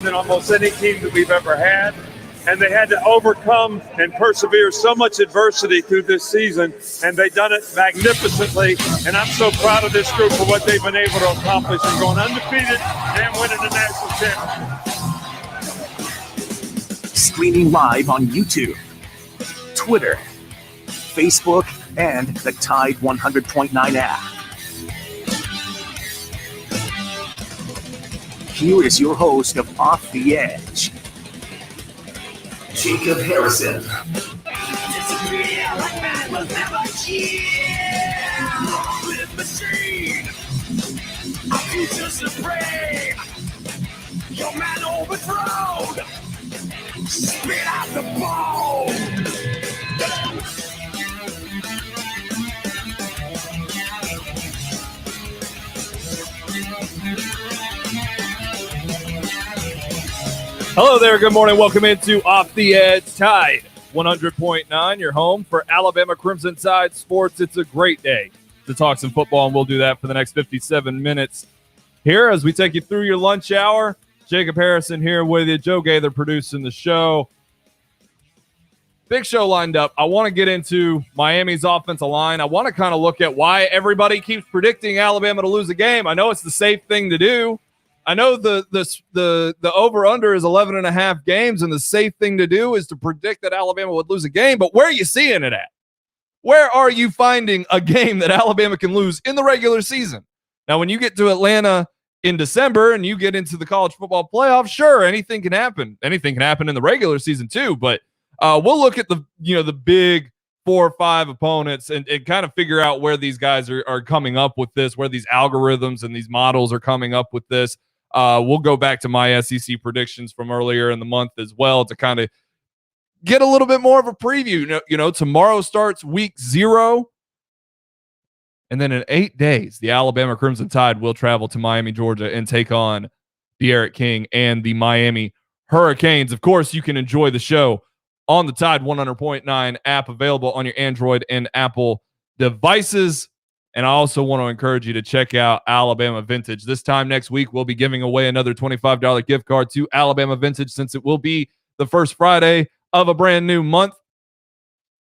than almost any team that we've ever had. And they had to overcome and persevere so much adversity through this season, and they've done it magnificently. And I'm so proud of this group for what they've been able to accomplish and going undefeated and winning the national championship. Streaming live on YouTube, Twitter, Facebook, and the Tide 100.9 app. Here is your host of Off the Edge, Jacob Harrison. Your man overthrown. Spit out the ball. Hello there. Good morning. Welcome into Off the Edge Tide 100.9, your home for Alabama Crimson Tide sports. It's a great day to talk some football, and we'll do that for the next 57 minutes here as we take you through your lunch hour. Jacob Harrison here with you. Joe Gaither producing the show. Big show lined up. I want to get into Miami's offensive line. I want to kind of look at why everybody keeps predicting Alabama to lose a game. I know it's the safe thing to do. I know the over-under is 11.5 games, and the safe thing to do is to predict that Alabama would lose a game. But where are you seeing it at? Where are you finding a game that Alabama can lose in the regular season? Now, when you get to Atlanta in December and you get into the college football playoff, sure, anything can happen. Anything can happen in the regular season too. But we'll look at the big 4 or 5 opponents and kind of figure out where these guys are coming up with this, where these algorithms and these models are coming up with this. We'll go back to my SEC predictions from earlier in the month as well to kind of get a little bit more of a preview. Tomorrow starts week 0. And then in 8 days, the Alabama Crimson Tide will travel to Miami, Georgia, and take on the Eric King and the Miami Hurricanes. Of course, you can enjoy the show on the Tide 100.9 app, available on your Android and Apple devices. And I also want to encourage you to check out Alabama Vintage. This time next week, we'll be giving away another $25 gift card to Alabama Vintage, since it will be the first Friday of a brand new month.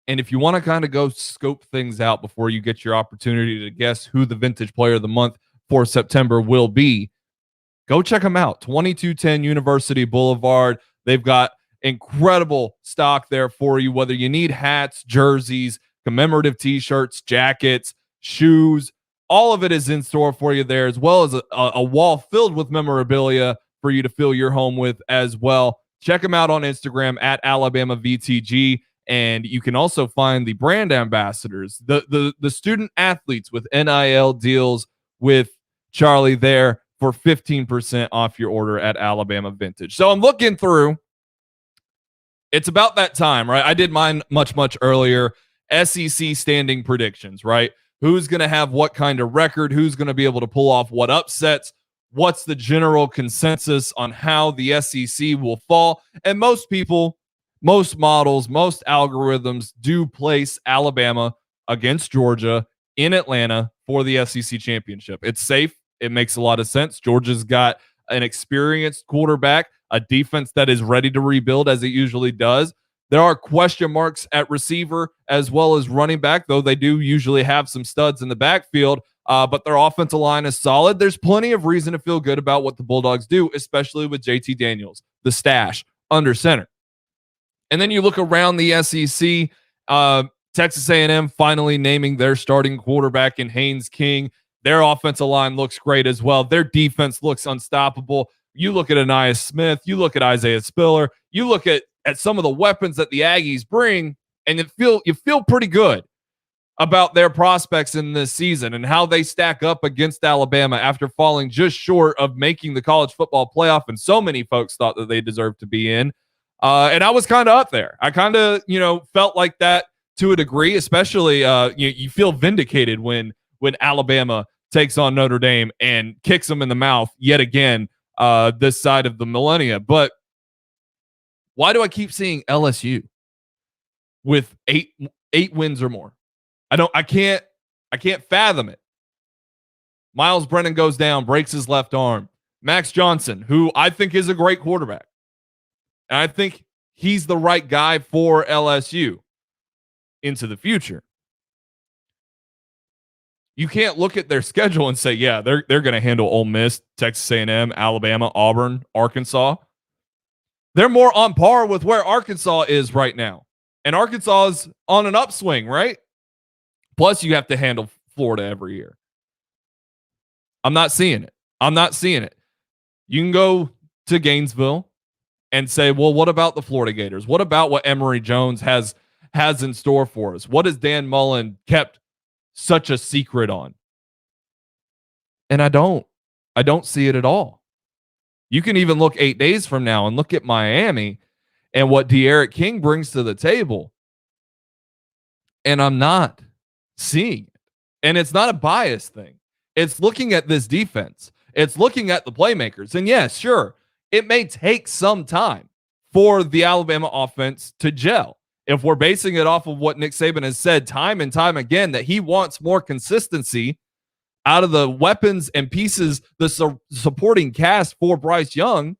And if you want to kind of go scope things out before you get your opportunity to guess who the Vintage Player of the Month for September will be, go check them out. 2210 University Boulevard. They've got incredible stock there for you, whether you need hats, jerseys, commemorative t-shirts, jackets, shoes. All of it is in store for you there, as well as a wall filled with memorabilia for you to fill your home with as well. Check them out on Instagram at Alabama VTG. And you can also find the brand ambassadors, the student athletes with NIL deals with Charlie there for 15% off your order at Alabama Vintage. So I'm looking through. It's about that time, right? I did mine much earlier. SEC standing predictions, right? Who's going to have what kind of record? Who's going to be able to pull off what upsets? What's the general consensus on how the SEC will fall? And most people, most models, most algorithms do place Alabama against Georgia in Atlanta for the SEC championship. It's safe. It makes a lot of sense. Georgia's got an experienced quarterback, a defense that is ready to rebuild as it usually does. There are question marks at receiver as well as running back, though they do usually have some studs in the backfield, but their offensive line is solid. There's plenty of reason to feel good about what the Bulldogs do, especially with JT Daniels, the stash, under center. And then you look around the SEC, Texas A&M finally naming their starting quarterback in Haynes King. Their offensive line looks great as well. Their defense looks unstoppable. You look at Ainias Smith, you look at Isaiah Spiller, you look at some of the weapons that the Aggies bring, and you feel pretty good about their prospects in this season and how they stack up against Alabama after falling just short of making the college football playoff, and so many folks thought that they deserved to be in. And I was kind of up there. I kind of, felt like that to a degree, especially you feel vindicated when Alabama takes on Notre Dame and kicks them in the mouth yet again this side of the millennia. But why do I keep seeing LSU with eight wins or more? I can't fathom it. Miles Brennan goes down, breaks his left arm. Max Johnson, who I think is a great quarterback. And I think he's the right guy for LSU into the future. You can't look at their schedule and say, yeah, they're going to handle Ole Miss, Texas A&M, Alabama, Auburn, Arkansas. They're more on par with where Arkansas is right now. And Arkansas is on an upswing, right? Plus, you have to handle Florida every year. I'm not seeing it. You can go to Gainesville and say, well, what about the Florida Gators? What about what Emory Jones has in store for us? What has Dan Mullen kept such a secret on? And I don't see it at all. You can even look 8 days from now and look at Miami and what D'Eriq King brings to the table. And I'm not seeing it. And it's not a bias thing. It's looking at this defense. It's looking at the playmakers. And yes, sure, it may take some time for the Alabama offense to gel. If we're basing it off of what Nick Saban has said time and time again, that he wants more consistency out of the weapons and pieces, the supporting cast for Bryce Young,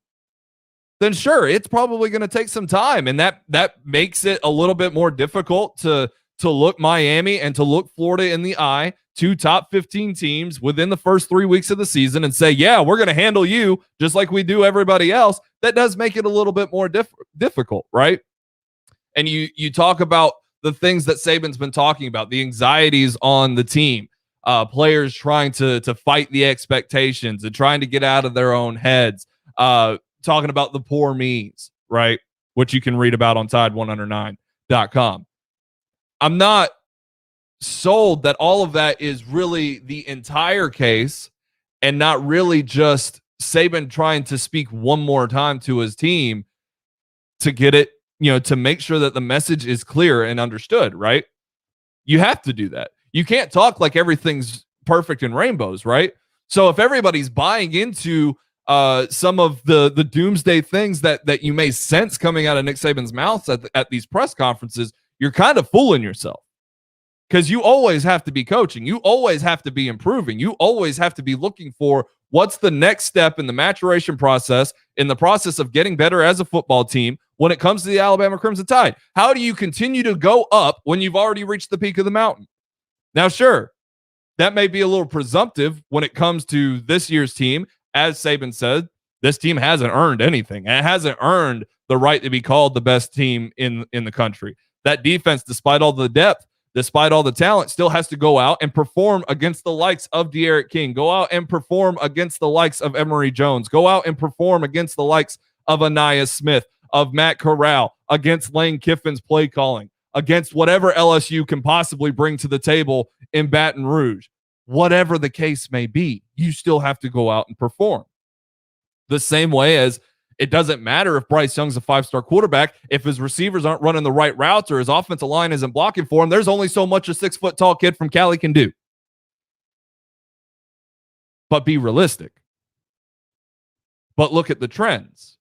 then sure, it's probably going to take some time. And that makes it a little bit more difficult to look Miami and to look Florida in the eye, two top 15 teams within the first 3 weeks of the season, and say, yeah, we're going to handle you just like we do everybody else. That does make it a little bit more difficult, right? And you talk about the things that Saban's been talking about, the anxieties on the team, players trying to fight the expectations and trying to get out of their own heads, talking about the poor me's, right? Which you can read about on Tide109.com. I'm not sold that all of that is really the entire case and not really just Saban trying to speak one more time to his team to get it, to make sure that the message is clear and understood, right? You have to do that. You can't talk like everything's perfect in rainbows, right? So if everybody's buying into some of the doomsday things that you may sense coming out of Nick Saban's mouth at these press conferences, you're kind of fooling yourself. Because you always have to be coaching. You always have to be improving. You always have to be looking for what's the next step in the maturation process, in the process of getting better as a football team when it comes to the Alabama Crimson Tide. How do you continue to go up when you've already reached the peak of the mountain? Now, sure, that may be a little presumptive when it comes to this year's team. As Saban said, this team hasn't earned anything. It hasn't earned the right to be called the best team in the country. That defense, despite all the depth, despite all the talent, still has to go out and perform against the likes of D'Eriq King, go out and perform against the likes of Emory Jones, go out and perform against the likes of Anaya Smith, of Matt Corral, against Lane Kiffin's play calling, against whatever LSU can possibly bring to the table in Baton Rouge. Whatever the case may be, you still have to go out and perform. The same way as it doesn't matter if Bryce Young's a 5-star quarterback. If his receivers aren't running the right routes or his offensive line isn't blocking for him, there's only so much a 6-foot-tall kid from Cali can do. But be realistic. But look at the trends.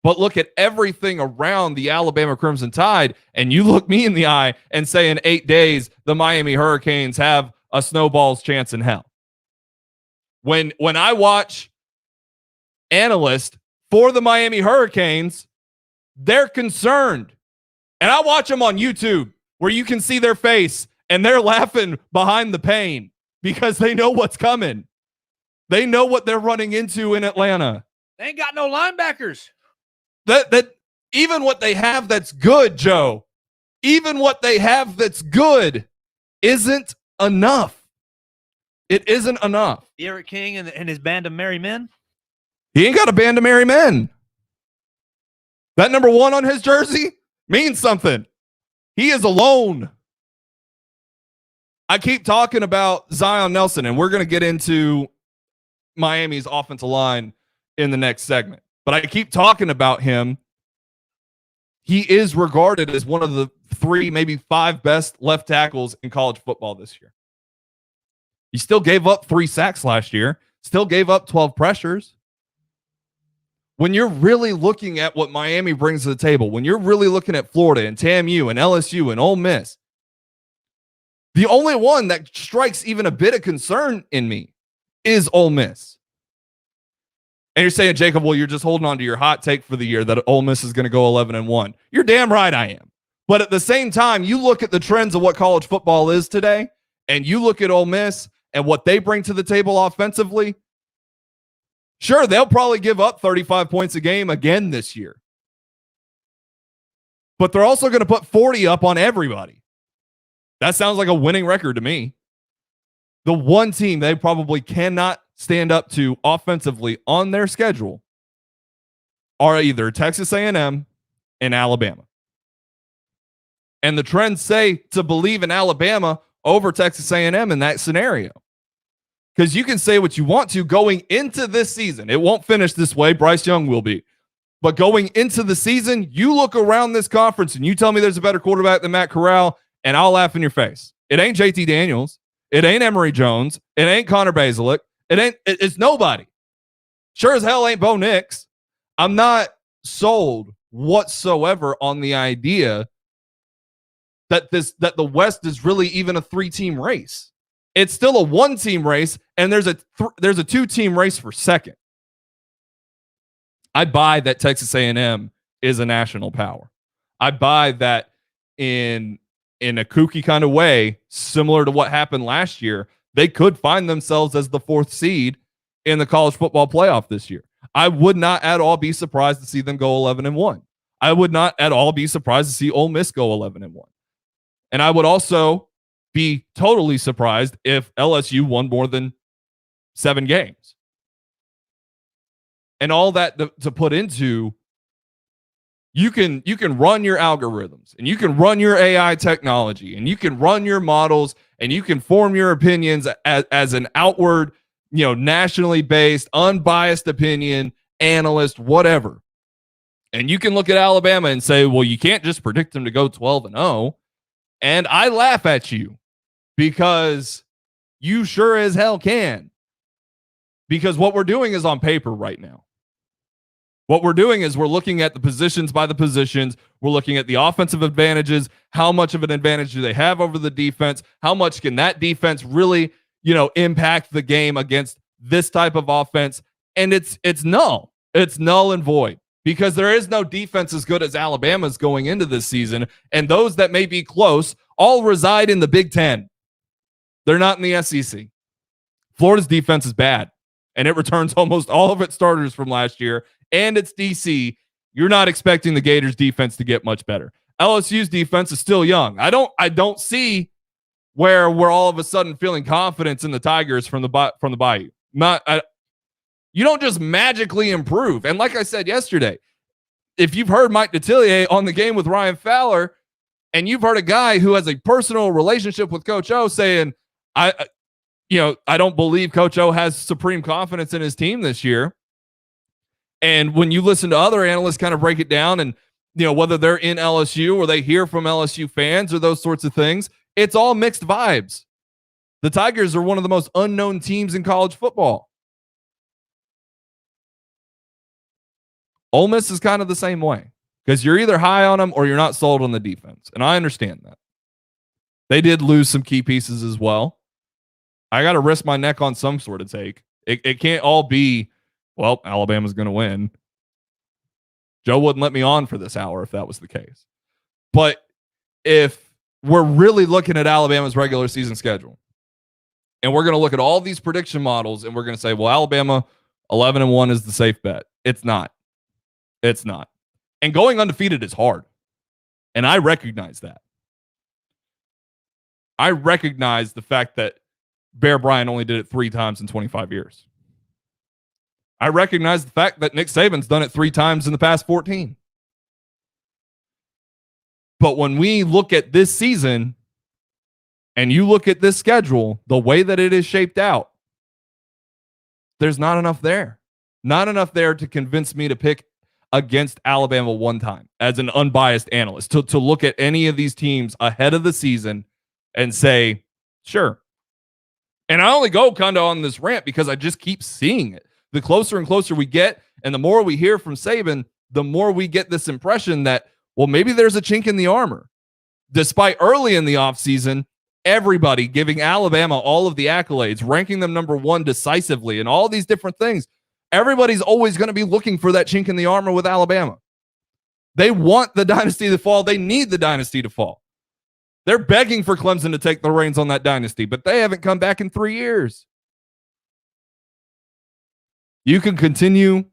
But look at everything around the Alabama Crimson Tide, and you look me in the eye and say in 8 days, the Miami Hurricanes have a snowball's chance in hell. When I watch analysts for the Miami Hurricanes, they're concerned. And I watch them on YouTube where you can see their face and they're laughing behind the pain because they know what's coming. They know what they're running into in Atlanta. They ain't got no linebackers. That even what they have that's good, Joe, even what they have that's good isn't enough. It isn't enough. D'Eriq King and his band of merry men. He ain't got a band of merry men. That number 1 on his jersey means something. He is alone. I keep talking about Zion Nelson, and we're going to get into Miami's offensive line in the next segment. But I keep talking about him. He is regarded as one of the 3, maybe 5 best left tackles in college football this year. He still gave up 3 sacks last year, still gave up 12 pressures. When you're really looking at what Miami brings to the table, when you're really looking at Florida and TAMU and LSU and Ole Miss, the only one that strikes even a bit of concern in me is Ole Miss. And you're saying, Jacob, well, you're just holding on to your hot take for the year that Ole Miss is going to go 11-1. You're damn right I am. But at the same time, you look at the trends of what college football is today, and you look at Ole Miss and what they bring to the table offensively. Sure, they'll probably give up 35 points a game again this year. But they're also going to put 40 up on everybody. That sounds like a winning record to me. The one team they probably cannot stand up to offensively on their schedule are either Texas A&M and Alabama. And the trends say to believe in Alabama over Texas A&M in that scenario. Because you can say what you want to going into this season. It won't finish this way. Bryce Young will be. But going into the season, you look around this conference and you tell me there's a better quarterback than Matt Corral, and I'll laugh in your face. It ain't JT Daniels. It ain't Emory Jones. It ain't Connor Bazelak. It's nobody. Sure as hell ain't Bo Nix. I'm not sold whatsoever on the idea that the West is really even a 3-team race. It's still a 1-team race, and there's a 2-team race for second. I buy that Texas A&M is a national power. I buy that in a kooky kind of way, similar to what happened last year, they could find themselves as the 4th seed in the college football playoff this year. I would not at all be surprised to see them go 11-1. I would not at all be surprised to see Ole Miss go 11-1. And I would also be totally surprised if LSU won more than 7 games. And all that to put into, you can run your algorithms and you can run your AI technology and you can run your models and you can form your opinions as an outward, nationally based, unbiased opinion, analyst, whatever. And you can look at Alabama and say, well, you can't just predict them to go 12-0. And I laugh at you because you sure as hell can. Because what we're doing is on paper right now. What we're doing is we're looking at the positions by the positions. We're looking at the offensive advantages. How much of an advantage do they have over the defense? How much can that defense really, impact the game against this type of offense? And it's null. It's null and void because there is no defense as good as Alabama's going into this season. And those that may be close all reside in the Big Ten. They're not in the SEC. Florida's defense is bad, and it returns almost all of its starters from last year. And it's DC. You're not expecting the Gators defense to get much better. LSU's defense is still young. I don't see where we're all of a sudden feeling confidence in the Tigers from the Bayou. You don't just magically improve. And like I said yesterday, if you've heard Mike Detillier on the Game with Ryan Fowler, and you've heard a guy who has a personal relationship with Coach O saying, I don't believe Coach O has supreme confidence in his team this year. And when you listen to other analysts kind of break it down and, whether they're in LSU or they hear from LSU fans or those sorts of things, it's all mixed vibes. The Tigers are one of the most unknown teams in college football. Ole Miss is kind of the same way because you're either high on them or you're not sold on the defense. And I understand that. They did lose some key pieces as well. I got to risk my neck on some sort of take. It can't all be, well, Alabama's going to win. Joe wouldn't let me on for this hour if that was the case. But if we're really looking at Alabama's regular season schedule, and we're going to look at all these prediction models, and we're going to say, well, Alabama 11-1 is the safe bet. It's not. It's not. And going undefeated is hard. And I recognize that. I recognize the fact that Bear Bryant only did it 3 times in 25 years. I recognize the fact that Nick Saban's done it 3 times in the past 14. But when we look at this season and you look at this schedule, the way that it is shaped out, there's not enough there. Not enough there to convince me to pick against Alabama one time as an unbiased analyst, to look at any of these teams ahead of the season and say, sure. And I only go kind of on this rant because I just keep seeing it. The closer and closer we get, and the more we hear from Saban, the more we get this impression that, well, maybe there's a chink in the armor. Despite early in the offseason, everybody giving Alabama all of the accolades, ranking them number 1 decisively, and all these different things. Everybody's always going to be looking for that chink in the armor with Alabama. They want the dynasty to fall. They need the dynasty to fall. They're begging for Clemson to take the reins on that dynasty, but they haven't come back in 3 years. You can continue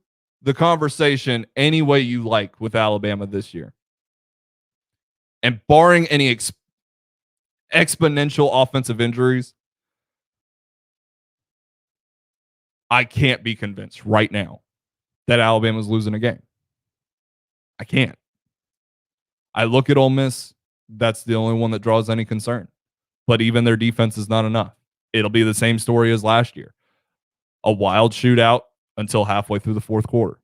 the conversation any way you like with Alabama this year. And barring any exponential offensive injuries, I can't be convinced right now that Alabama's losing a game. I can't. I look at Ole Miss. That's the only one that draws any concern. But even their defense is not enough. It'll be the same story as last year. A wild shootout until halfway through the fourth quarter.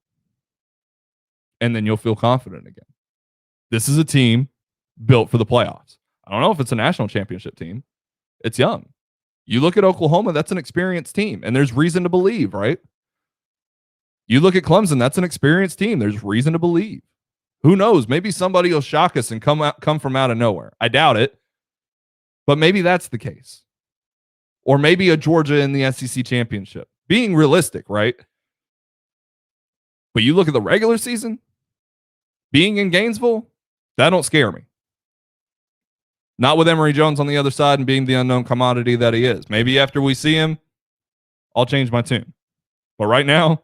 And then you'll feel confident again. This is a team built for the playoffs. I don't know if it's a national championship team. It's young. You look at Oklahoma, that's an experienced team. And there's reason to believe, right? You look at Clemson, that's an experienced team. There's reason to believe. Who knows? Maybe somebody will shock us and come from out of nowhere. I doubt it. But maybe that's the case. Or maybe a Georgia in the SEC championship. Being realistic, right? But you look at the regular season, being in Gainesville, that don't scare me. Not with Emory Jones on the other side and being the unknown commodity that he is. Maybe after we see him, I'll change my tune. But right now,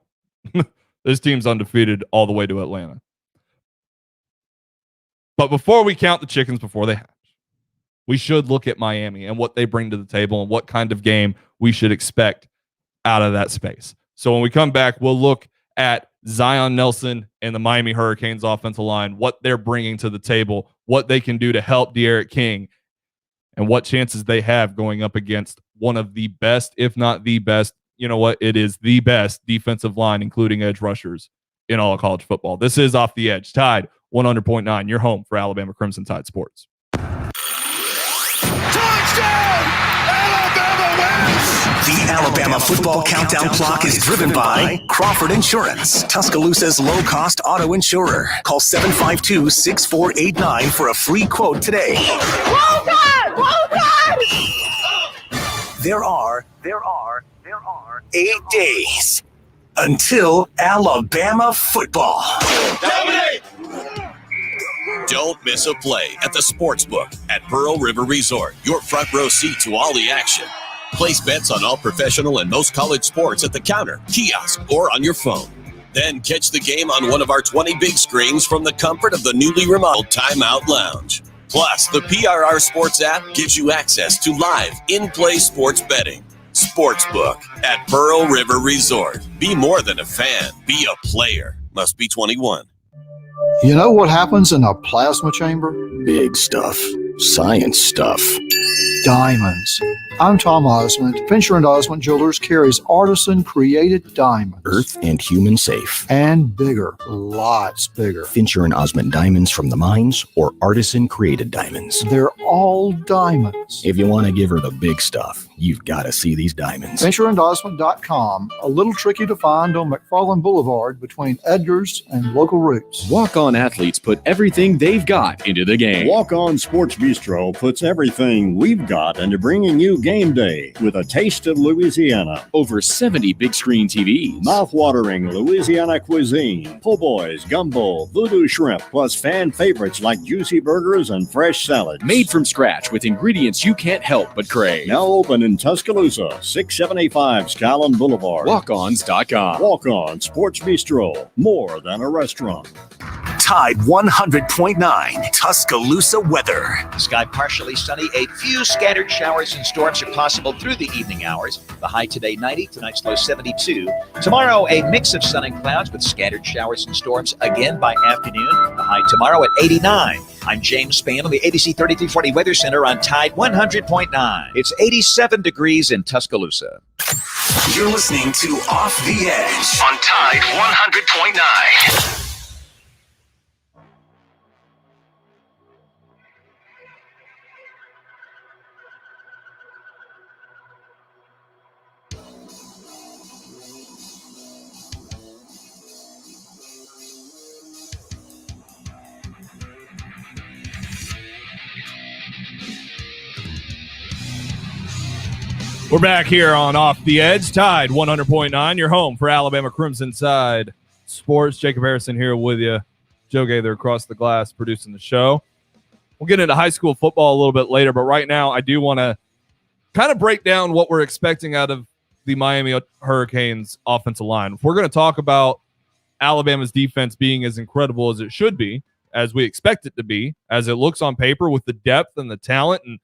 this team's undefeated all the way to Atlanta. But before we count the chickens before they hatch, we should look at Miami and what they bring to the table and what kind of game we should expect out of that space. So when we come back, we'll look at Zion Nelson and the Miami Hurricanes offensive line, what they're bringing to the table, what they can do to help De'Aaron King, and what chances they have going up against one of the best, if not the best, you know what, it is the best defensive line, including edge rushers in all of college football. This is Off the Edge, Tide 100.9, your home for Alabama Crimson Tide sports. Touchdown! Alabama wins! The Alabama football countdown clock is driven by Crawford Insurance, Tuscaloosa's low-cost auto insurer. Call 752-6489 for a free quote today. Well done! Well done! There are 8 days until Alabama football. Dominate! Don't miss a play at the Sportsbook at Pearl River Resort. Your front row seat to all the action. Place bets on all professional and most college sports at the counter, kiosk, or on your phone. Then catch the game on one of our 20 big screens from the comfort of the newly remodeled Timeout Lounge. Plus, the PRR Sports app gives you access to live, in-play sports betting. Sportsbook at Pearl River Resort. Be more than a fan. Be a player. Must be 21. You know what happens in a plasma chamber? Big stuff. Science stuff. Diamonds. I'm Tom Osmond. Fincher & Osmond Jewelers carries artisan-created diamonds. Earth and human safe. And bigger. Lots bigger. Fincher & Osmond diamonds from the mines or artisan-created diamonds. They're all diamonds. If you want to give her the big stuff, you've got to see these diamonds. FincherandOsmond.com. A little tricky to find on McFarland Boulevard between Edgar's and Local Roots. Walk-On athletes put everything they've got into the game. Walk-On Sports Bistro puts everything we've got into bringing you game day with a taste of Louisiana. Over 70 big screen TVs. Mouth-watering Louisiana cuisine. Po' boys, gumbo, voodoo shrimp, plus fan favorites like juicy burgers and fresh salads. Made from scratch with ingredients you can't help but crave. Now open in Tuscaloosa, 675 Skyland Boulevard. Walk-ons.com. Walk-On Sports Bistro. More than a restaurant. Tide 100.9 Tuscaloosa weather. Sky partially sunny. A few scattered showers and storms are possible through the evening hours. The high today 90, tonight's low 72. Tomorrow a mix of sun and clouds with scattered showers and storms again by afternoon. The high tomorrow at 89. I'm James Spann on the ABC 3340 Weather Center on Tide 100.9. It's 87 degrees in Tuscaloosa. You're listening to Off the Edge on Tide 100.9. We're back here on Off the Edge, Tide 100.9, your home for Alabama Crimson Tide Sports. Jacob Harrison here with you. Joe Gaither across the glass producing the show. We'll get into high school football a little bit later, but right now I do want to kind of break down what we're expecting out of the Miami Hurricanes offensive line. If we're going to talk about Alabama's defense being as incredible as it should be, as we expect it to be, as it looks on paper with the depth and the talent and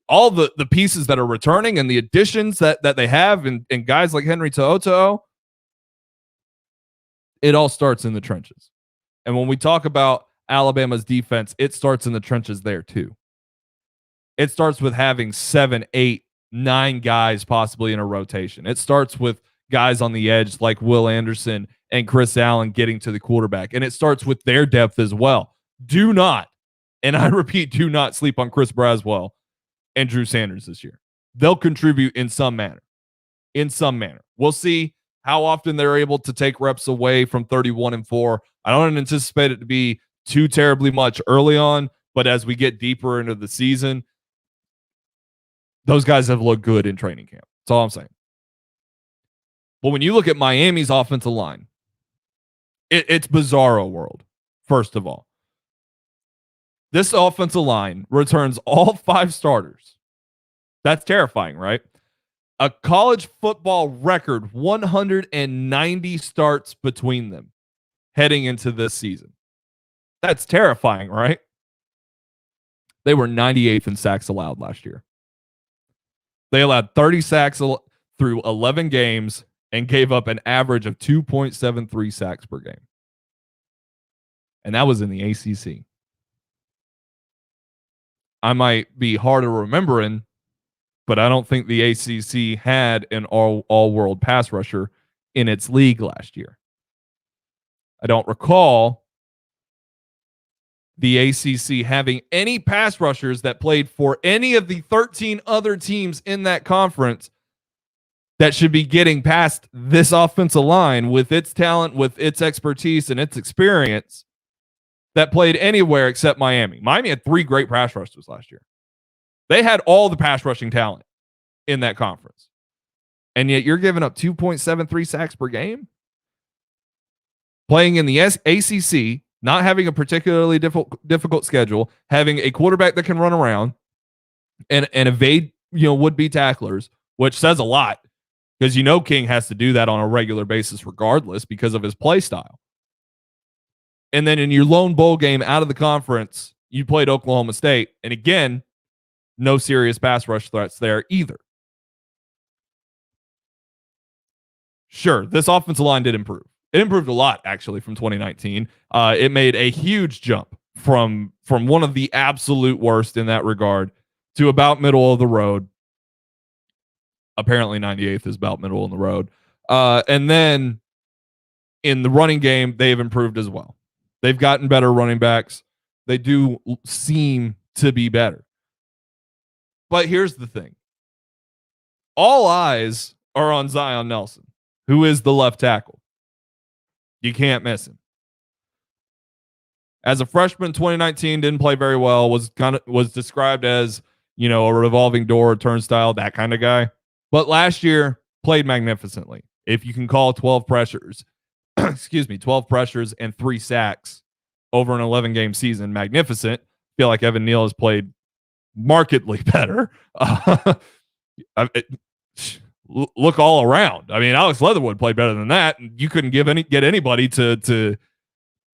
all the pieces that are returning and the additions that they have and guys like Henry To'oTo'o, it all starts in the trenches. And when we talk about Alabama's defense, it starts in the trenches there too. It starts with having 7, 8, 9 guys possibly in a rotation. It starts with guys on the edge like Will Anderson and Chris Allen getting to the quarterback. And it starts with their depth as well. Do not, and I repeat, do not sleep on Chris Braswell and Drew Sanders this year. They'll contribute in some manner. We'll see how often they're able to take reps away from 31-4. I don't anticipate it to be too terribly much early on, but as we get deeper into the season, those guys have looked good in training camp. That's all I'm saying. But when you look at Miami's offensive line, it's bizarro world, first of all. This offensive line returns all 5 starters. That's terrifying, right? A college football record 190 starts between them heading into this season. That's terrifying, right? They were 98th in sacks allowed last year. They allowed 30 sacks through 11 games and gave up an average of 2.73 sacks per game. And that was in the ACC. I might be hard of remembering, but I don't think the ACC had an all-world pass rusher in its league last year. I don't recall the ACC having any pass rushers that played for any of the 13 other teams in that conference that should be getting past this offensive line with its talent, with its expertise, and its experience that played anywhere except Miami. Miami had 3 great pass rushers last year. They had all the pass rushing talent in that conference. And yet you're giving up 2.73 sacks per game? Playing in the ACC, not having a particularly difficult schedule, having a quarterback that can run around and evade, would-be tacklers, which says a lot because King has to do that on a regular basis regardless because of his play style. And then in your lone bowl game out of the conference, you played Oklahoma State. And again, no serious pass rush threats there either. Sure, this offensive line did improve. It improved a lot, actually, from 2019. It made a huge jump from one of the absolute worst in that regard to about middle of the road. Apparently 98th is about middle of the road. And then in the running game, they've improved as well. They've gotten better running backs. They do seem to be better. But here's the thing. All eyes are on Zion Nelson, who is the left tackle. You can't miss him. As a freshman, 2019 didn't play very well, was described as, a revolving door, turnstile, that kind of guy. But last year played magnificently. If you can call 12 pressures, 12 pressures and 3 sacks over an 11-game season magnificent. Feel like Evan Neal has played markedly better. Look all around. I mean, Alex Leatherwood played better than that, and you couldn't get anybody to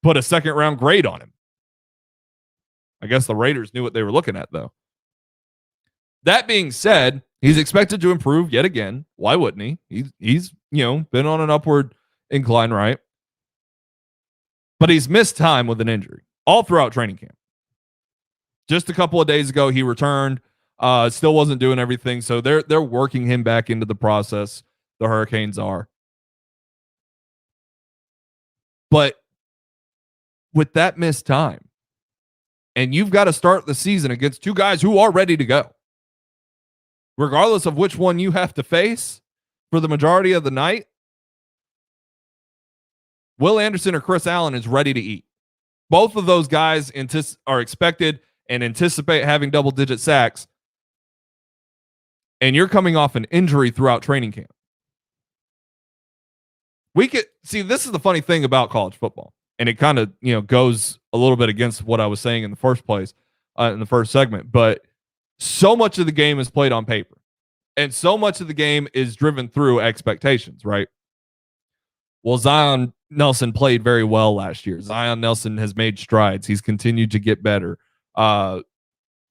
put a second-round grade on him. I guess the Raiders knew what they were looking at, though. That being said, he's expected to improve yet again. Why wouldn't he? He's been on an upward incline, right? But he's missed time with an injury all throughout training camp. Just a couple of days ago, he returned. Still wasn't doing everything, so they're working him back into the process. The Hurricanes are. But with that missed time, and you've got to start the season against 2 guys who are ready to go, regardless of which one you have to face for the majority of the night, Will Anderson or Chris Allen is ready to eat. Both of those guys are expected and anticipate having double-digit sacks. and you're coming off an injury throughout training camp. We could see, this is the funny thing about college football, and it kind of, goes a little bit against what I was saying in the first place, in the first segment, but so much of the game is played on paper, and so much of the game is driven through expectations, right? Well, Zion Nelson played very well last year. Zion Nelson has made strides. He's continued to get better.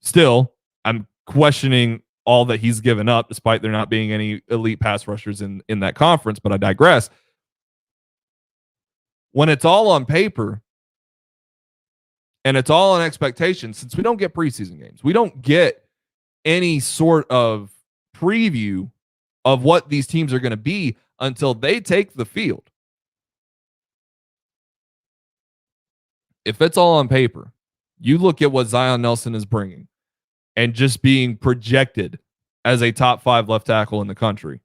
Still, I'm questioning all that he's given up, despite there not being any elite pass rushers in that conference, but I digress. When it's all on paper and it's all on expectation, since we don't get preseason games, we don't get any sort of preview of what these teams are going to be until they take the field. If it's all on paper, you look at what Zion Nelson is bringing and just being projected as a top 5 left tackle in the country.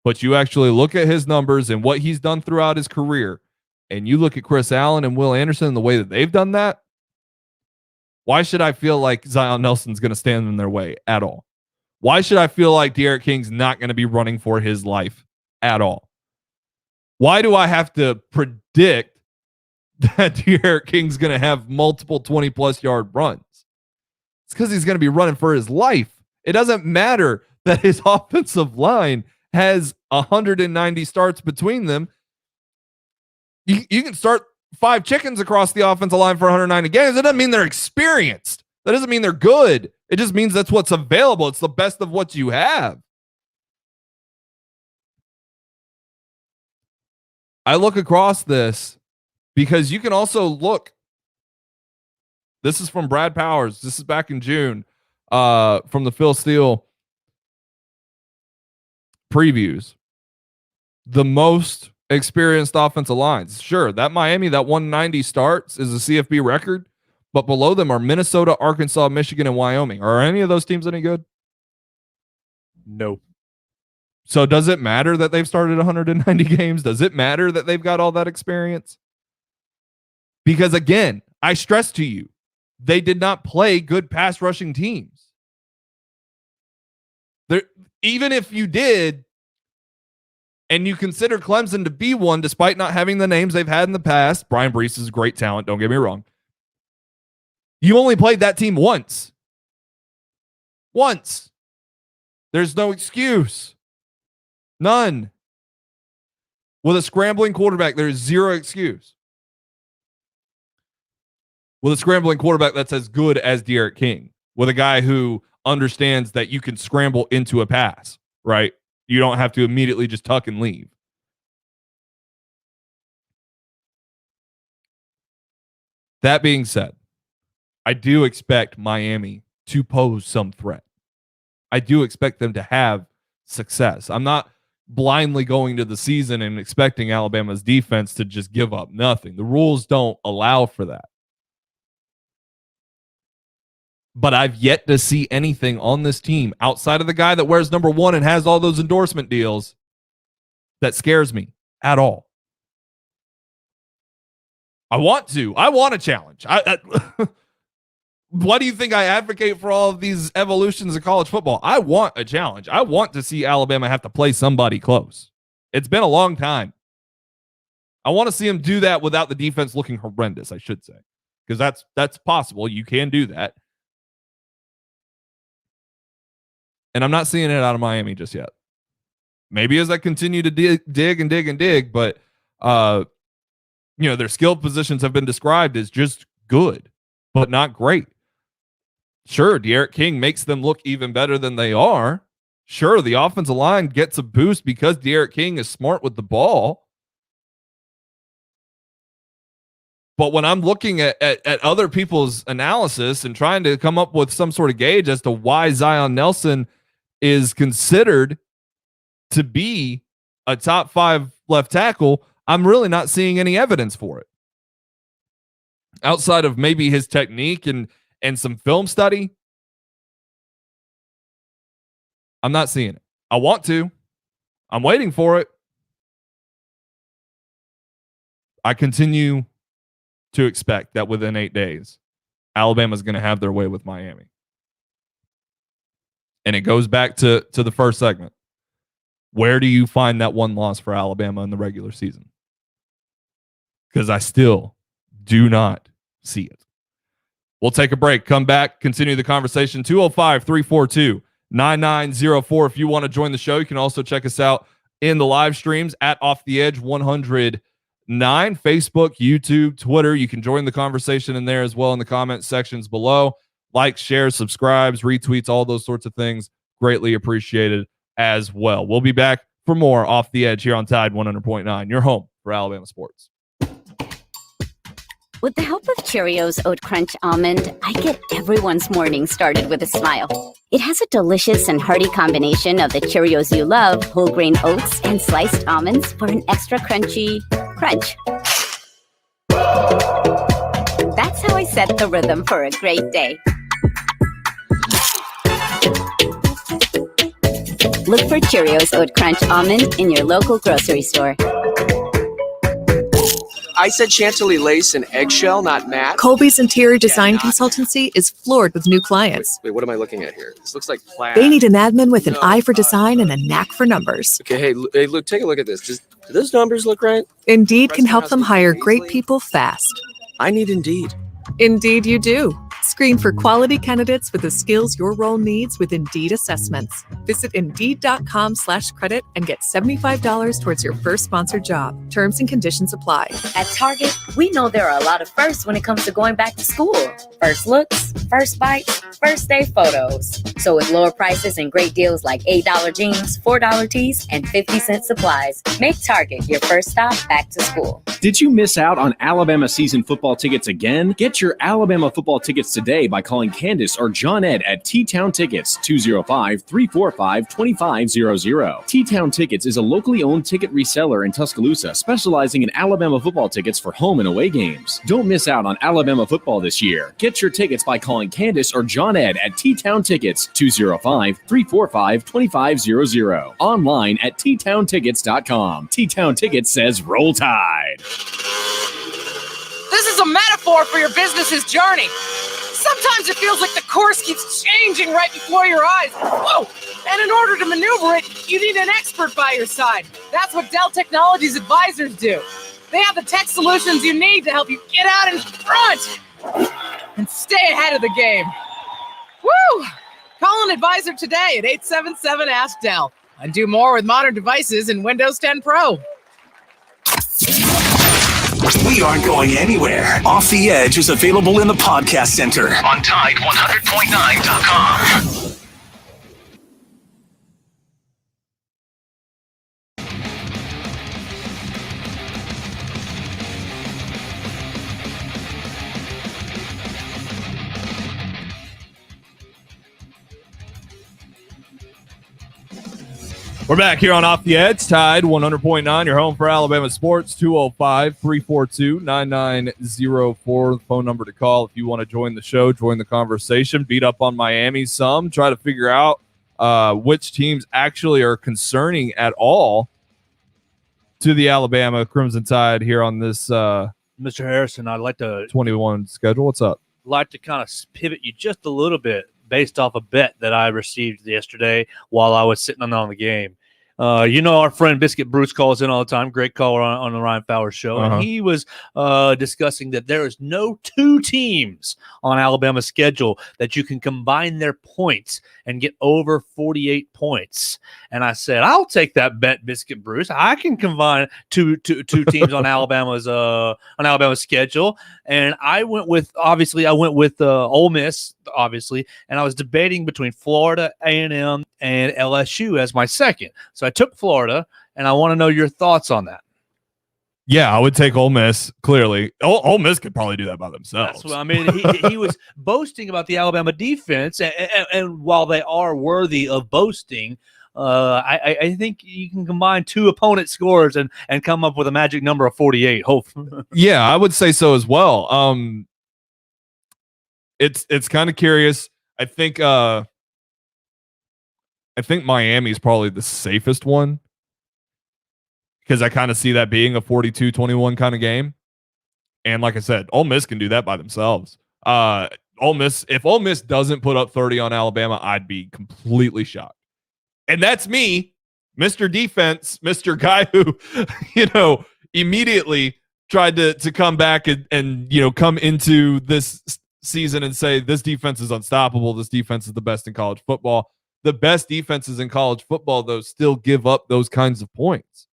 But you actually look at his numbers and what he's done throughout his career, and you look at Chris Allen and Will Anderson and the way that they've done that, why should I feel like Zion Nelson's going to stand in their way at all? Why should I feel like D'Eriq King's not going to be running for his life at all? Why do I have to predict that D'Eriq King's going to have multiple 20-plus yard runs? It's because he's going to be running for his life. It doesn't matter that his offensive line has 190 starts between them. You can start 5 chickens across the offensive line for 190 games. That doesn't mean they're experienced. That doesn't mean they're good. It just means that's what's available. It's the best of what you have. I look across this because you can also look. This is from Brad Powers. This is back in June from the Phil Steele previews. The most experienced offensive lines. Sure, that Miami, that 190 starts is a CFB record, but below them are Minnesota, Arkansas, Michigan, and Wyoming. Are any of those teams any good? No. So does it matter that they've started 190 games? Does it matter that they've got all that experience? Because again, I stress to you, they did not play good pass rushing teams. Even if you did, and you consider Clemson to be one, despite not having the names they've had in the past. Brian Brees is a great talent, don't get me wrong. You only played that team once. Once. There's no excuse. None. With a scrambling quarterback, there's zero excuse. With a scrambling quarterback that's as good as D'Eriq King. With a guy who understands that you can scramble into a pass, right? You don't have to immediately just tuck and leave. That being said, I do expect Miami to pose some threat. I do expect them to have success. I'm not blindly going to the season and expecting Alabama's defense to just give up nothing. The rules don't allow for that. But I've yet to see anything on this team outside of the guy that wears number 1 and has all those endorsement deals that scares me at all. I want a challenge. Why do you think I advocate for all of these evolutions of college football? I want a challenge. I want to see Alabama have to play somebody close. It's been a long time. I want to see them do that without the defense looking horrendous, I should say, because that's possible. You can do that. And I'm not seeing it out of Miami just yet. Maybe as I continue to dig, but their skill positions have been described as just good, but not great. Sure, D'Eriq King makes them look even better than they are. Sure, the offensive line gets a boost because D'Eriq King is smart with the ball. But when I'm looking at other people's analysis and trying to come up with some sort of gauge as to why Zion Nelson is considered to be a top 5 left tackle, I'm really not seeing any evidence for it. Outside of maybe his technique and some film study, I'm not seeing it. I want to. I'm waiting for it. I continue to expect that within 8 days, Alabama's going to have their way with Miami. And it goes back to the first segment. Where do you find that one loss for Alabama in the regular season? Because I still do not see it. We'll take a break, come back, continue the conversation. 205-342-9904. If you want to join the show, you can also check us out in the live streams at Off the Edge 109, Facebook, YouTube, Twitter. You can join the conversation in there as well in the comment sections below. Like, shares, subscribes, retweets, all those sorts of things. Greatly appreciated as well. We'll be back for more Off the Edge here on Tide 100.9, your home for Alabama sports. With the help of Cheerios Oat Crunch Almond, I get everyone's morning started with a smile. It has a delicious and hearty combination of the Cheerios you love, whole grain oats, and sliced almonds for an extra crunchy crunch. That's how I set the rhythm for a great day. Look for Cheerios Oat Crunch Almond in your local grocery store. I said Chantilly lace and eggshell, not matte. Colby's Interior Design Consultancy is floored with new clients. Wait, what am I looking at here? This looks like plaid. They need an admin with an eye for design and a knack for numbers. Okay, hey, look, take a look at this. Do those numbers look right? Indeed can help them hire great people fast. I need Indeed. Indeed you do. Screen for quality candidates with the skills your role needs with Indeed assessments. Visit Indeed.com/credit and get $75 towards your first sponsored job. Terms and conditions apply. At Target, we know there are a lot of firsts when it comes to going back to school. First looks, first bites, first day photos. So with lower prices and great deals like $8 jeans, $4 tees, and 50-cent supplies, make Target your first stop back to school. Did you miss out on Alabama season football tickets again? Get your Alabama football tickets today by calling Candace or John Ed at T-Town Tickets, 205-345-2500. T-Town Tickets is a locally owned ticket reseller in Tuscaloosa specializing in Alabama football tickets for home and away games. Don't miss out on Alabama football this year. Get your tickets by calling Candace or John Ed at T-Town Tickets, 205-345-2500. Online at ttowntickets.com. T-Town Tickets says Roll Tide. This is a metaphor for your business's journey. Sometimes it feels like the course keeps changing right before your eyes. Whoa! And in order to maneuver it, you need an expert by your side. That's what Dell Technologies advisors do. They have the tech solutions you need to help you get out in front and stay ahead of the game. Woo! Call an advisor today at 877-ASK-DELL and do more with modern devices in Windows 10 Pro. We aren't going anywhere. Off the Edge is available in the podcast center on Tide100.9.com. We're back here on Off the Edge, Tide 100.9, your home for Alabama sports, 205-342-9904, the phone number to call if you want to join the show, join the conversation, beat up on Miami some, try to figure out which teams actually are concerning at all to the Alabama Crimson Tide here on this Mr. Harrison, I'd like to 21 schedule. What's up? Kind of pivot you just a little bit based off a bet that I received yesterday while I was sitting on the game. Our friend Biscuit Bruce calls in all the time. Great caller on the Ryan Fowler show. And he was discussing that there is no two teams on Alabama's schedule that you can combine their points and get over 48 points. And I said, I'll take that bet, Biscuit Bruce. I can combine two teams on Alabama's schedule. And I went with Ole Miss, obviously, and I was debating between Florida A&M and LSU as my second. So I took Florida, and I want to know your thoughts on that. Yeah, I would take Ole Miss, clearly. Ole Miss could probably do that by themselves. That's what I mean. He was boasting about the Alabama defense, and while they are worthy of boasting, I think you can combine two opponent scores and come up with a magic number of 48. Hopefully. Yeah, I would say so as well. It's kind of curious. I think Miami is probably the safest one because I kind of see that being a 42-21 kind of game. And like I said, Ole Miss can do that by themselves. if Ole Miss doesn't put up 30 on Alabama, I'd be completely shocked. And that's me, Mr. Defense, Mr. Guy who, immediately tried to come back and come into this season and say this defense is unstoppable. This defense is the best in college football. The best defenses in college football, though, still give up those kinds of points.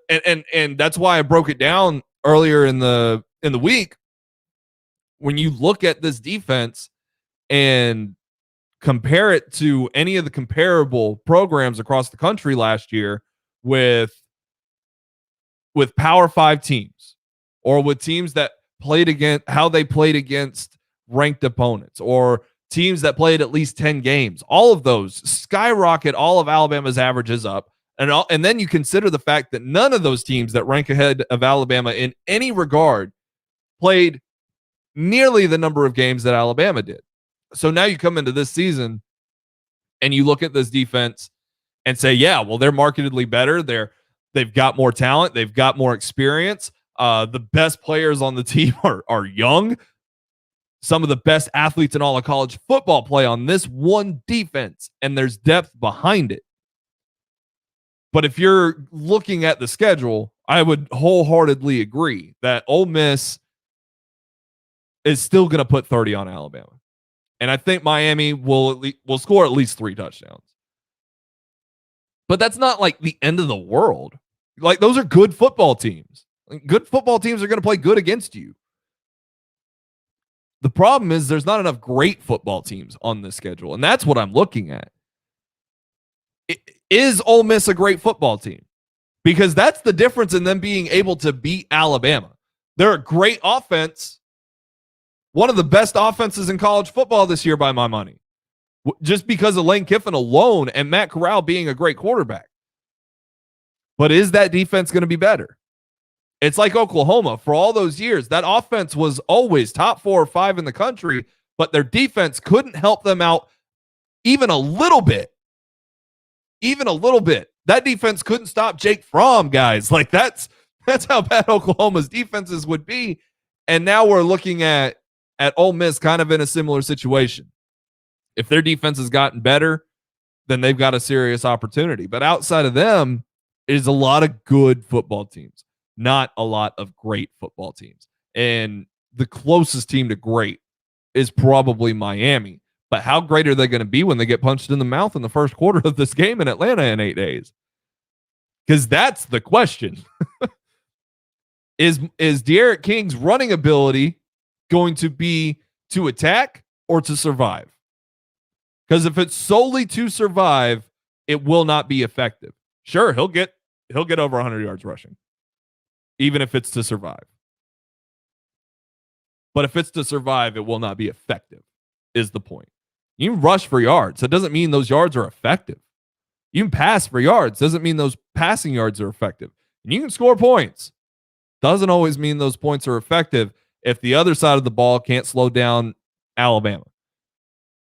And that's why I broke it down earlier in the week. When you look at this defense and compare it to any of the comparable programs across the country last year with Power 5 teams, or with teams that played against how they played against ranked opponents, or teams that played at least 10 games, all of those skyrocket all of Alabama's averages up. And then you consider the fact that none of those teams that rank ahead of Alabama in any regard played nearly the number of games that Alabama did. So now you come into this season and you look at this defense and say, yeah, well, they're markedly better. They've got more talent. They've got more experience. The best players on the team are young. Some of the best athletes in all of college football play on this one defense, and there's depth behind it. But if you're looking at the schedule, I would wholeheartedly agree that Ole Miss is still going to put 30 on Alabama. And I think Miami will score at least 3 touchdowns. But that's not like the end of the world. Like, those are good football teams. Good football teams are going to play good against you. The problem is there's not enough great football teams on this schedule, and that's what I'm looking at. Is Ole Miss a great football team? Because that's the difference in them being able to beat Alabama. They're a great offense. One of the best offenses in college football this year by my money. Just because of Lane Kiffin alone and Matt Corral being a great quarterback. But is that defense going to be better? It's like Oklahoma. For all those years, that offense was always top 4 or 5 in the country, but their defense couldn't help them out even a little bit. Even a little bit. That defense couldn't stop Jake Fromm, guys. Like, that's how bad Oklahoma's defenses would be. And now we're looking at Ole Miss kind of in a similar situation. If their defense has gotten better, then they've got a serious opportunity. But outside of them is a lot of good football teams, not a lot of great football teams. And the closest team to great is probably Miami. But how great are they going to be when they get punched in the mouth in the first quarter of this game in Atlanta in 8 days? Because that's the question. Is De'Aaron King's running ability going to be to attack or to survive? Because if it's solely to survive, it will not be effective. Sure, he'll get over 100 yards rushing, even if it's to survive. But if it's to survive, it will not be effective, is the point. You can rush for yards. That doesn't mean those yards are effective. You can pass for yards. Doesn't mean those passing yards are effective. And you can score points. Doesn't always mean those points are effective if the other side of the ball can't slow down Alabama.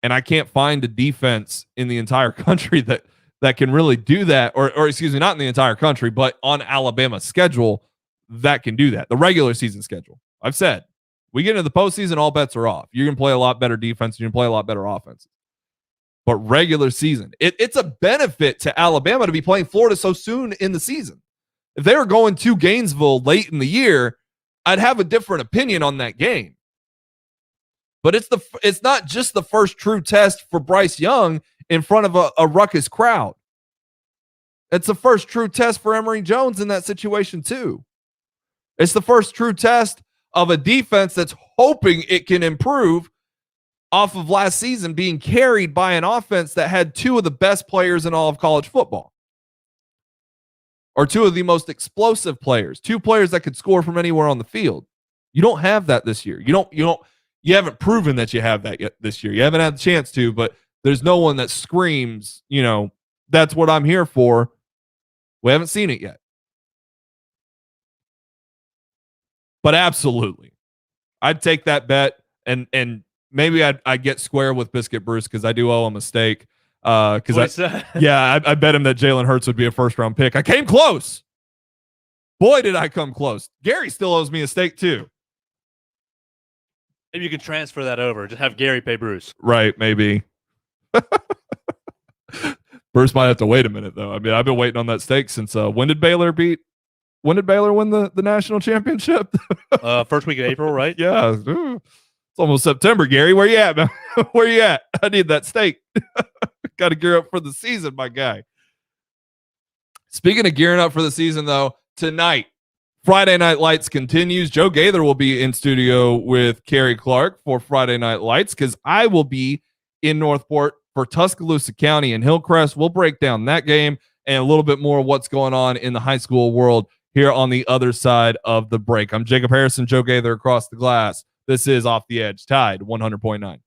And I can't find a defense in the entire country that can really do that, or excuse me, not in the entire country, but on Alabama's schedule that can do that. The regular season schedule. I've said, we get into the postseason, all bets are off. You're going to play a lot better defense. You're going to play a lot better offense. But regular season, it's a benefit to Alabama to be playing Florida so soon in the season. If they were going to Gainesville late in the year, I'd have a different opinion on that game. But it's not just the first true test for Bryce Young in front of a ruckus crowd. It's the first true test for Emory Jones in that situation too. It's the first true test of a defense that's hoping it can improve off of last season being carried by an offense that had 2 of the best players in all of college football. Or 2 of the most explosive players, 2 players that could score from anywhere on the field. You don't have that this year. You haven't proven that you have that yet this year. You haven't had the chance to, but there's no one that screams, that's what I'm here for. We haven't seen it yet. But absolutely, I'd take that bet, and maybe I'd get square with Biscuit Bruce because I do owe him a steak. I bet him that Jalen Hurts would be a first-round pick. I came close. Boy, did I come close. Gary still owes me a steak too. Maybe you could transfer that over. Just have Gary pay Bruce. Right, maybe. Bruce might have to wait a minute, though. I mean, I've been waiting on that steak since when did Baylor win the national championship? First week of April, right? Yeah. It's almost September, Gary. Where you at, man? Where you at? I need that steak. Got to gear up for the season, my guy. Speaking of gearing up for the season, though, tonight, Friday Night Lights continues. Joe Gaither will be in studio with Kerry Clark for Friday Night Lights because I will be in Northport for Tuscaloosa County and Hillcrest. We'll break down that game and a little bit more of what's going on in the high school world here on the other side of the break. I'm Jacob Harrison, Joe Gaither across the glass. This is Off the Edge, Tide 100.9.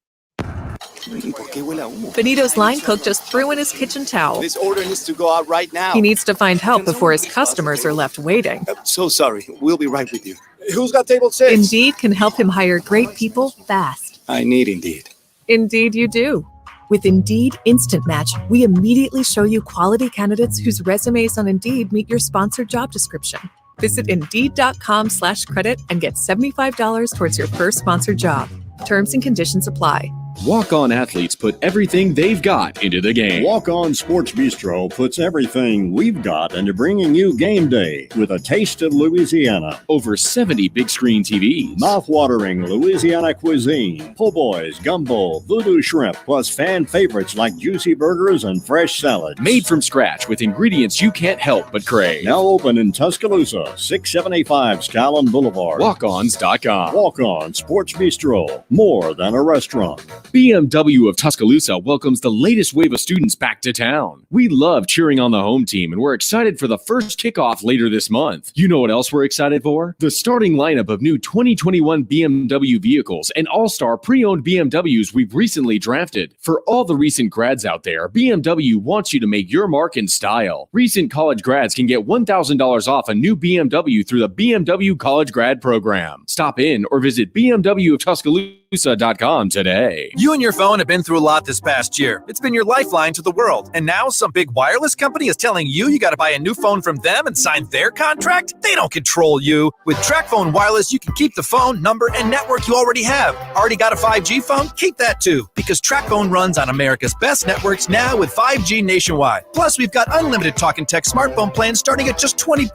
Benito's line cook just threw in his kitchen towel. This order needs to go out right now. He needs to find help before his customers are left waiting. So sorry. We'll be right with you. Who's got table 6? Indeed can help him hire great people fast. I need Indeed. Indeed you do. With Indeed Instant Match, we immediately show you quality candidates whose resumes on Indeed meet your sponsored job description. Visit Indeed.com/credit and get $75 towards your first sponsored job. Terms and conditions apply. Walk-On athletes put everything they've got into the game. Walk-On Sports Bistro puts everything we've got into bringing you game day with a taste of Louisiana. Over 70 big screen TVs. Mouth-watering Louisiana cuisine. Po' boys, gumbo, voodoo shrimp, plus fan favorites like juicy burgers and fresh salads. Made from scratch with ingredients you can't help but crave. Now open in Tuscaloosa, 6785 Skyland Boulevard. Walk-ons.com. Walk-On Sports Bistro. More than a restaurant. BMW of Tuscaloosa welcomes the latest wave of students back to town. We love cheering on the home team, and we're excited for the first kickoff later this month. You know what else we're excited for? The starting lineup of new 2021 BMW vehicles and all-star pre-owned BMWs we've recently drafted. For all the recent grads out there, BMW wants you to make your mark in style. Recent college grads can get $1,000 off a new BMW through the BMW College Grad Program. Stop in or visit BMWofTuscaloosa.com today. You and your phone have been through a lot this past year. It's been your lifeline to the world. And now some big wireless company is telling you got to buy a new phone from them and sign their contract? They don't control you. With TracFone Wireless, you can keep the phone, number, and network you already have. Already got a 5G phone? Keep that too. Because TracFone runs on America's best networks now with 5G nationwide. Plus, we've got unlimited talk and text smartphone plans starting at just $20.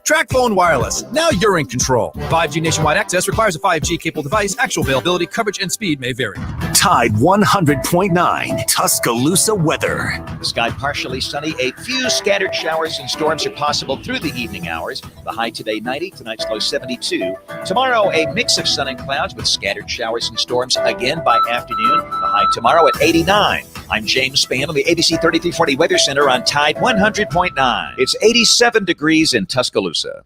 TracFone Wireless. Now you're in control. 5G nationwide access requires a 5G capable device. Actual availability, coverage, and speed may vary. Tide 100.9 Tuscaloosa weather. The sky partially sunny. A few scattered showers and storms are possible through the evening hours. The high today 90, tonight's low 72. Tomorrow a mix of sun and clouds with scattered showers and storms again by afternoon. The high tomorrow at 89. I'm James Spann on the ABC 3340 Weather Center on Tide 100.9. It's 87 degrees in Tuscaloosa.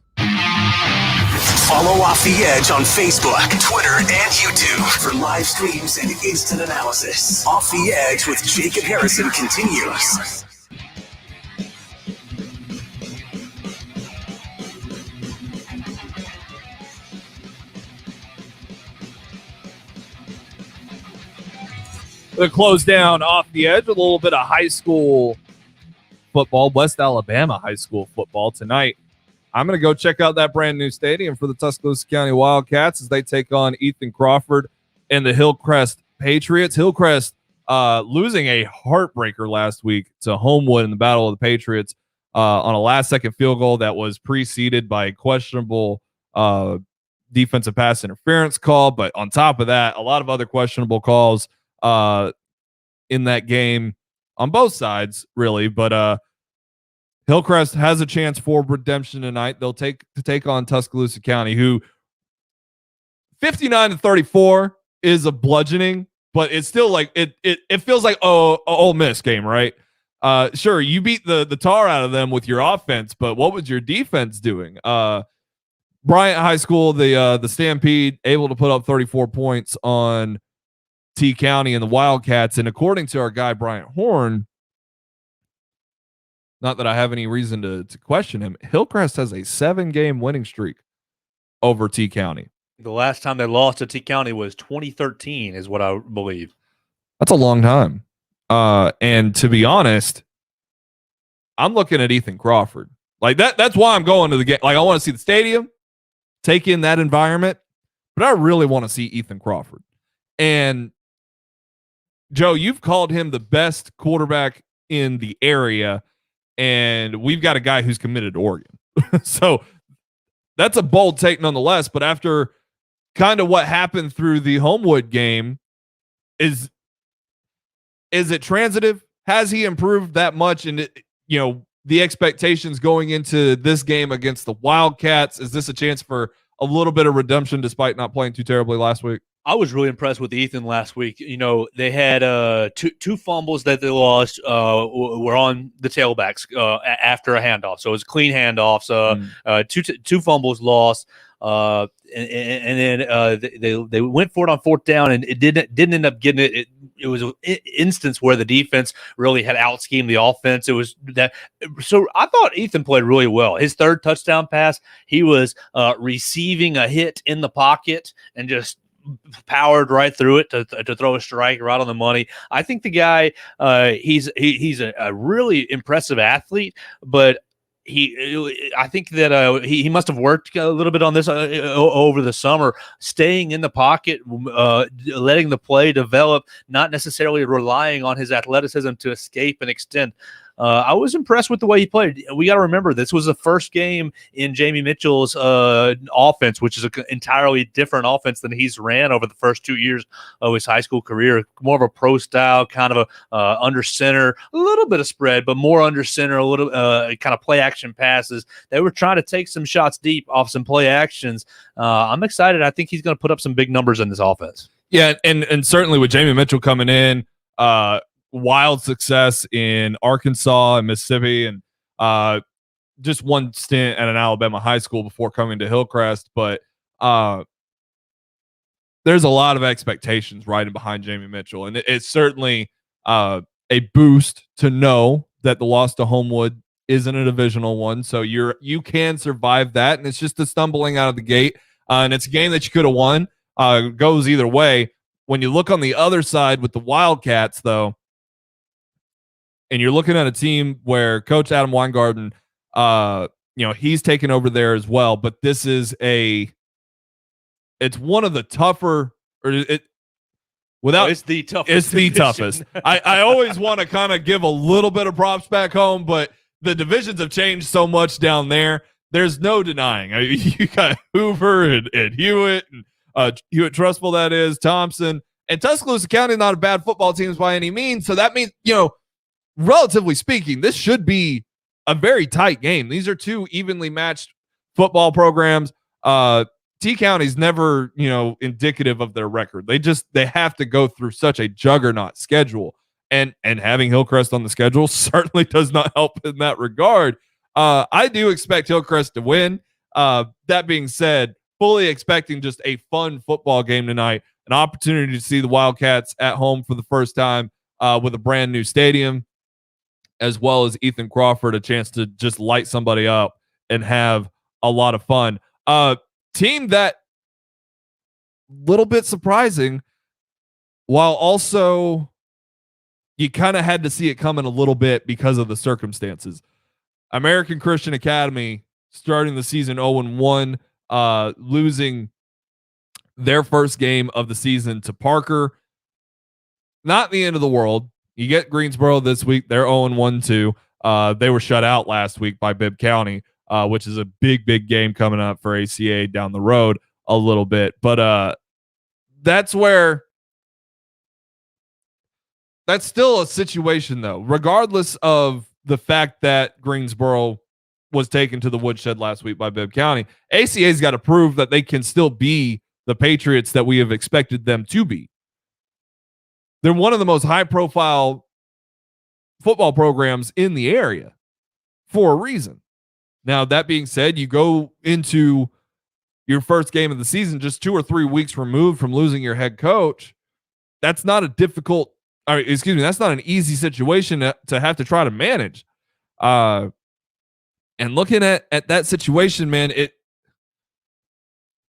Follow Off the Edge on Facebook, Twitter, and YouTube for live streams and instant analysis. Off the Edge with Jacob Harrison continues. We'll close down Off the Edge with a little bit of high school football, West Alabama high school football tonight. I'm going to go check out that brand new stadium for the Tuscaloosa County Wildcats as they take on Ethan Crawford and the Hillcrest Patriots. Hillcrest losing a heartbreaker last week to Homewood in the Battle of the Patriots on a last-second field goal that was preceded by a questionable defensive pass interference call. But on top of that, a lot of other questionable calls in that game on both sides, really. But Hillcrest has a chance for redemption tonight. They'll take on Tuscaloosa County, who 59-34 is a bludgeoning, but it's still like it feels like Ole Miss game, right? Sure, you beat the tar out of them with your offense, but what was your defense doing? Bryant High School, the Stampede, able to put up 34 points on T County and the Wildcats, and according to our guy Bryant Horn, not that I have any reason to question him, Hillcrest has a 7-game winning streak over T County. The last time they lost to T County was 2013, is what I believe. That's a long time. And to be honest, I'm looking at Ethan Crawford. Like that's why I'm going to the game. Like I want to see the stadium, take in that environment. but I really want to see Ethan Crawford. And Joe, you've called him the best quarterback in the area, and we've got a guy who's committed to Oregon. So that's a bold take nonetheless, but after kind of what happened through the Homewood game, is it transitive? Has he improved that much? And the expectations going into this game against the Wildcats, is this a chance for a little bit of redemption despite not playing too terribly last week? I was really impressed with Ethan last week. They had two fumbles that they lost were on the tailbacks after a handoff. So it was clean handoffs. Two fumbles lost. And then they went for it on fourth down, and it didn't end up getting it. It was an instance where the defense really had out-schemed the offense. It was that. So I thought Ethan played really well. His third touchdown pass, he was receiving a hit in the pocket and just powered right through it to throw a strike right on the money. I think the guy, he's a really impressive athlete, but I think that he must have worked a little bit on this over the summer, staying in the pocket, letting the play develop, not necessarily relying on his athleticism to escape and extend. I was impressed with the way he played. We got to remember, this was the first game in Jamie Mitchell's offense, which is an entirely different offense than he's ran over the first 2 years of his high school career. More of a pro style, kind of a under center, a little bit of spread, but more under center, a little kind of play action passes. They were trying to take some shots deep off some play actions. I'm excited. I think he's going to put up some big numbers in this offense. Yeah, and certainly with Jamie Mitchell coming in, wild success in Arkansas and Mississippi, and just one stint at an Alabama high school before coming to Hillcrest. But there's a lot of expectations riding behind Jamie Mitchell, and it's certainly a boost to know that the loss to Homewood isn't a divisional one, so you can survive that, and it's just a stumbling out of the gate, and it's a game that you could have won. Goes either way. When you look on the other side with the Wildcats, though, and you're looking at a team where Coach Adam Weingarten, he's taken over there as well. But this is it's one of the tougher, it's the toughest. It's the toughest. I always want to kind of give a little bit of props back home, but the divisions have changed so much down there. There's no denying. You got Hoover and Hewitt and Hewitt Trustful, that is, Thompson, and Tuscaloosa County, not a bad football team by any means. So that means, relatively speaking, this should be a very tight game. These are two evenly matched football programs. T County's never, indicative of their record. They have to go through such a juggernaut schedule, and having Hillcrest on the schedule certainly does not help in that regard. I do expect Hillcrest to win. That being said, fully expecting just a fun football game tonight, an opportunity to see the Wildcats at home for the first time with a brand new stadium, as well as Ethan Crawford, a chance to just light somebody up and have a lot of fun. Team that little bit surprising, while also you kind of had to see it coming a little bit because of the circumstances. American Christian Academy starting the season 0-1, losing their first game of the season to Parker. Not the end of the world. You get Greensboro this week. They're 0-1 too. They were shut out last week by Bibb County, which is a big game coming up for ACA down the road a little bit. But that's still a situation, though, regardless of the fact that Greensboro was taken to the woodshed last week by Bibb County. ACA's got to prove that they can still be the Patriots that we have expected them to be. They're one of the most high-profile football programs in the area for a reason. Now, that being said, you go into your first game of the season just 2 or 3 weeks removed from losing your head coach. That's not that's not an easy situation to have to try to manage. And looking at that situation, man,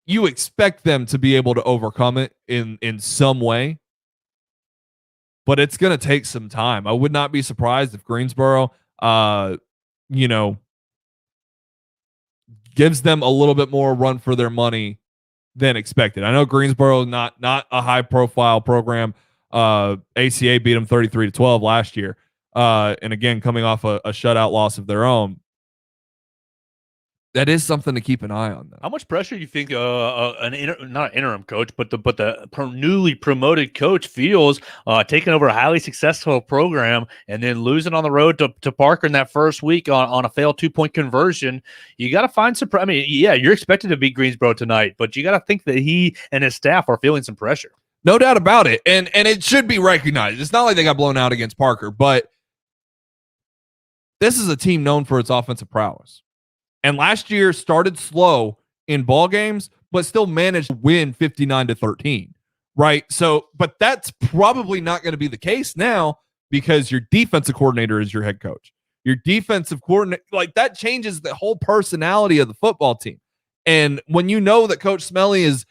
you expect them to be able to overcome it in some way, but it's going to take some time. I would not be surprised if Greensboro, gives them a little bit more run for their money than expected. I know Greensboro not a high profile program. ACA beat them 33-12 last year. And again, coming off a shutout loss of their own. That is something to keep an eye on, though. How much pressure do you think not an interim coach, but the newly promoted coach feels taking over a highly successful program and then losing on the road to Parker in that first week on a failed 2-point conversion? You got to find some. I mean, yeah, you're expected to beat Greensboro tonight, but you got to think that he and his staff are feeling some pressure. No doubt about it, and it should be recognized. It's not like they got blown out against Parker, but this is a team known for its offensive prowess. And last year started slow in ball games, but still managed to win 59-13, right? So, but that's probably not going to be the case now because your defensive coordinator is your head coach. Your defensive coordinator, like that changes the whole personality of the football team. And when you know that Coach Smelly is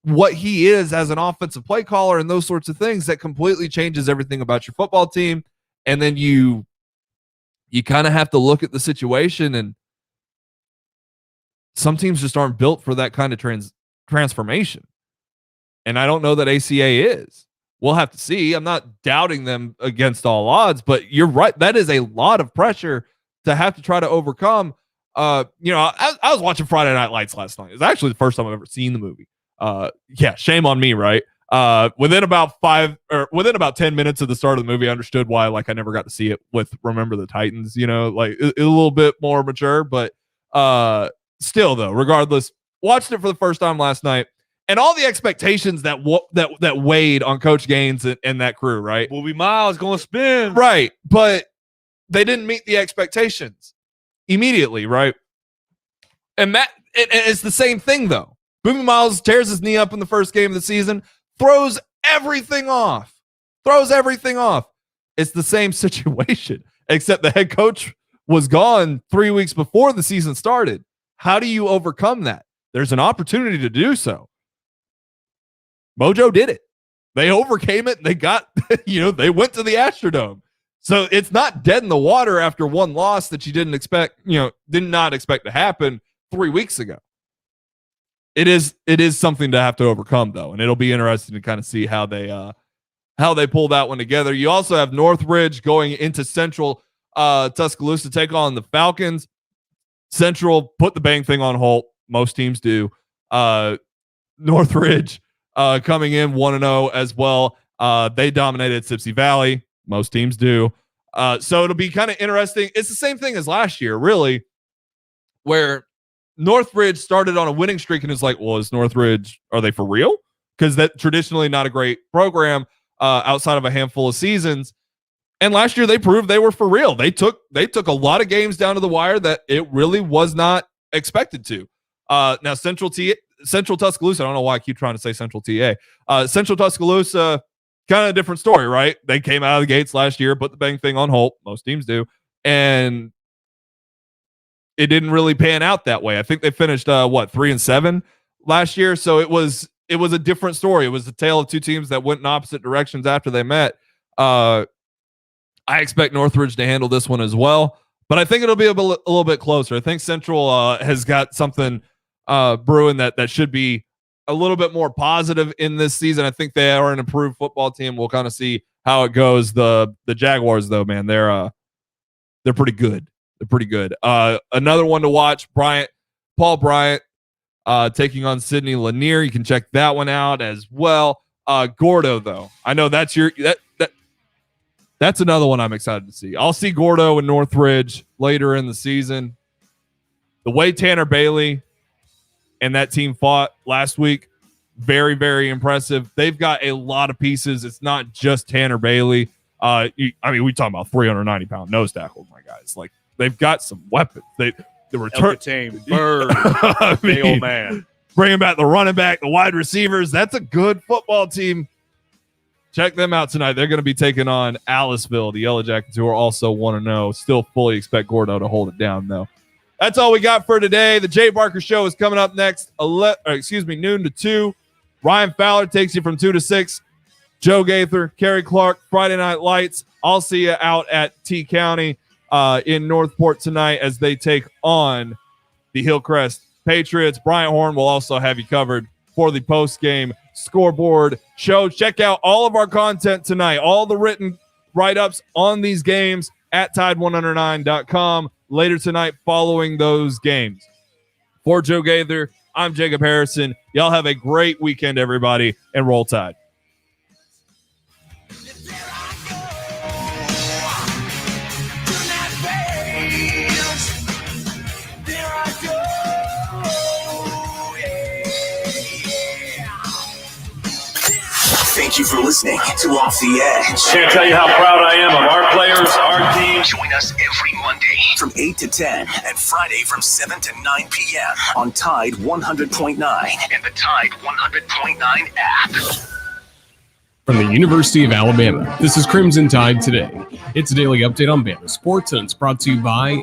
what he is as an offensive play caller and those sorts of things, that completely changes everything about your football team. And then you kind of have to look at the situation, and some teams just aren't built for that kind of transformation. And I don't know that ACA is. We'll have to see. I'm not doubting them against all odds, but you're right. That is a lot of pressure to have to try to overcome. I was watching Friday Night Lights last night. It was actually the first time I've ever seen the movie. Yeah, shame on me, right? Within about 10 minutes of the start of the movie, I understood why I never got to see it with Remember the Titans, a little bit more mature, but still though, regardless, watched it for the first time last night, and all the expectations that weighed on Coach Gaines and that crew, right? Bobby Miles going to spin. Right, but they didn't meet the expectations immediately, right? And it's the same thing though. Bobby Miles tears his knee up in the first game of the season, throws everything off. It's the same situation, except the head coach was gone 3 weeks before the season started. How do you overcome that? There's an opportunity to do so. Mojo did it. They overcame it. And they got, they went to the Astrodome. So it's not dead in the water after one loss that you did not expect to happen 3 weeks ago. It is something to have to overcome though, and it'll be interesting to kind of see how they pull that one together. You also have Northridge going into Central Tuscaloosa to take on the Falcons. Central put the bang thing on hold. Most teams do. Northridge coming in 1-0 as well. They dominated Sipsey Valley. Most teams do. So it'll be kind of interesting. It's the same thing as last year, really, where Northridge started on a winning streak and is like, well, is Northridge, are they for real? Because that traditionally not a great program outside of a handful of seasons. And last year they proved they were for real. They took a lot of games down to the wire that it really was not expected to. Now Central Tuscaloosa, I don't know why I keep trying to say Central TA. Central Tuscaloosa, kind of a different story, right? They came out of the gates last year, put the bang thing on hold. Most teams do. And it didn't really pan out that way. I think they finished 3-7 last year. So it was a different story. It was the tale of two teams that went in opposite directions after they met. I expect Northridge to handle this one as well, but I think it'll be a little bit closer. I think Central has got something brewing that should be a little bit more positive in this season. I think they are an improved football team. We'll kind of see how it goes. The Jaguars, though, man, they're pretty good. They're pretty good. Another one to watch, Paul Bryant taking on Sidney Lanier. You can check that one out as well. Gordo, though, I know that's that's another one I'm excited to see. I'll see Gordo and Northridge later in the season. The way Tanner Bailey and that team fought last week, very, very impressive. They've got a lot of pieces. It's not just Tanner Bailey. We talking about 390-pound nose tackles, my guys. Like, they've got some weapons. The return team, Bird, big old man. Bringing back the running back, the wide receivers. That's a good football team. Check them out tonight. They're going to be taking on Aliceville, the Yellow Jackets, who are also 1-0. Still fully expect Gordo to hold it down, though. That's all we got for today. The Jay Barker Show is coming up next, noon to 2. Ryan Fowler takes you from 2 to 6. Joe Gaither, Kerry Clark, Friday Night Lights. I'll see you out at T County in Northport tonight as they take on the Hillcrest Patriots. Bryant Horn will also have you covered for the post-game scoreboard show. Check out all of our content tonight, all the written write-ups on these games at Tide109.com later tonight following those games. For Joe Gaither, I'm Jacob Harrison. Y'all have a great weekend, everybody, and Roll Tide. Thank you for listening to Off the Edge. Can't tell you how proud I am of our players, our team. Join us every Monday from 8 to 10 and Friday from 7 to 9 p.m. on Tide 100.9 and the Tide 100.9 app. From the University of Alabama, this is Crimson Tide Today. It's a daily update on Bama sports, and it's brought to you by